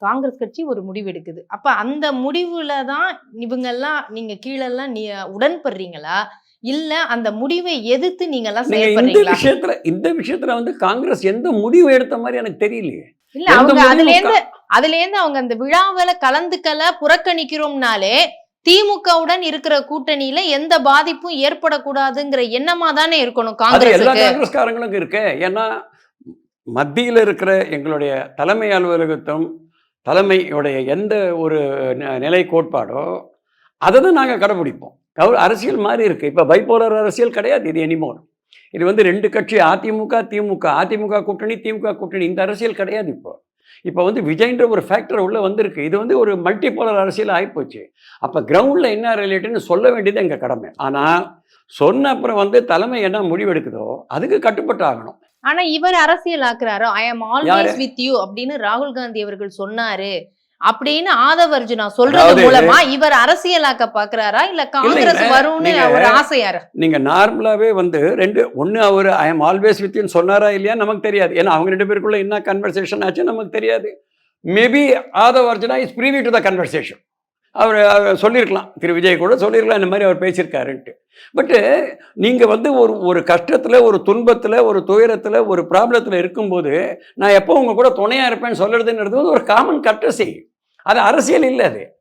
காங்கிரஸ் கட்சி ஒரு முடிவு எடுக்குது. அப்ப அந்த முடிவுல தான் இவங்கெல்லாம் நீங்க கீழெல்லாம் உடன்படுறீங்களா? இல்ல அந்த முடிவை எதிர்த்து நீங்கெல்லாம் செயல்படுறீங்களா? இந்த விஷயத்துல வந்து காங்கிரஸ் எந்த முடிவு எடுத்த மாதிரி எனக்கு தெரியலையே. இல்ல அவங்க அதுலேருந்து அவங்க அந்த விழாவில கலந்துக்கல, புறக்கணிக்கிறோம்னாலே திமுகவுடன் இருக்கிற கூட்டணியில எந்த பாதிப்பும் ஏற்படக்கூடாதுங்கிற எண்ணமா தானே இருக்கணும் அது எல்லா காங்கிரஸுக்கு. காங்கிரஸ்காரங்களுக்கும் இருக்கு. ஏன்னா மத்தியில் இருக்கிற எங்களுடைய தலைமை அலுவலகத்தும் தலைமையுடைய எந்த ஒரு நிலை கோட்பாடோ அதை தான் நாங்கள் கடைபிடிப்போம். அரசியல் மாறி இருக்கு. இப்போ பைபோலர் அரசியல் கிடையாது இது எனிமோர். இது வந்து 2 கட்சி அதிமுக கூட்டணி, திமுக கூட்டணி, இந்த அரசியல் கிடையாது. இப்போ வந்து விஜய்ன்ற ஒரு ஃபேக்டர் உள்ள வந்திருக்கு. இது வந்து ஒரு மல்டிபோலர் அரசியல் ஆகிப்போச்சு. அப்போ கிரவுண்டில் என்ன ரிலேட்டுன்னு சொல்ல வேண்டியது எங்கள் கடமை. ஆனால் சொன்ன அப்புறம் வந்து தலைமை என்ன முடிவெடுக்குதோ அதுக்கு கட்டுப்பட்டு ஆகணும். ஆனா இவர் அரசியல் ஆக்குறாரு. ஐ அம் ஆல்வேஸ் வித் யூ அப்படின்னு ராகுல் காந்தி அவர்கள் சொன்னாரு அப்படின்னு ஆதவ் அர்ஜுனா சொல்றது மூலமா இவர் அரசியலாக்க பாக்குறாரா இல்ல காங்கிரஸ் வரும்னு ஒரு ஆசையாரா? நீங்க நார்மலாவே வந்து ஒன்னு அவர் ஐ அம் ஆல்வேஸ் வித் யூ சொன்னாரா இல்லையா நமக்கு தெரியாது. ஏன்னா அவங்க 2 பேருக்குள்ள என்ன கன்வர்சேஷன் ஆச்சு நமக்கு தெரியாது. Maybe Aadhav Arjuna is privy to the conversation. அவர் சொல்லியிருக்கலாம், திரு விஜய் கூட சொல்லியிருக்கலாம் இந்த மாதிரி அவர் பேசியிருக்காருன்ட்டு. பட்டு நீங்கள் வந்து ஒரு கஷ்டத்தில், ஒரு துன்பத்தில், ஒரு துயரத்தில், ஒரு ப்ராப்ளத்தில் இருக்கும்போது நான் எப்போ உங்கள் கூட துணையாக இருப்பேன்னு சொல்கிறதுன்றது வந்து ஒரு காமன் கட்டசி. அது அரசியல் இல்லை. அது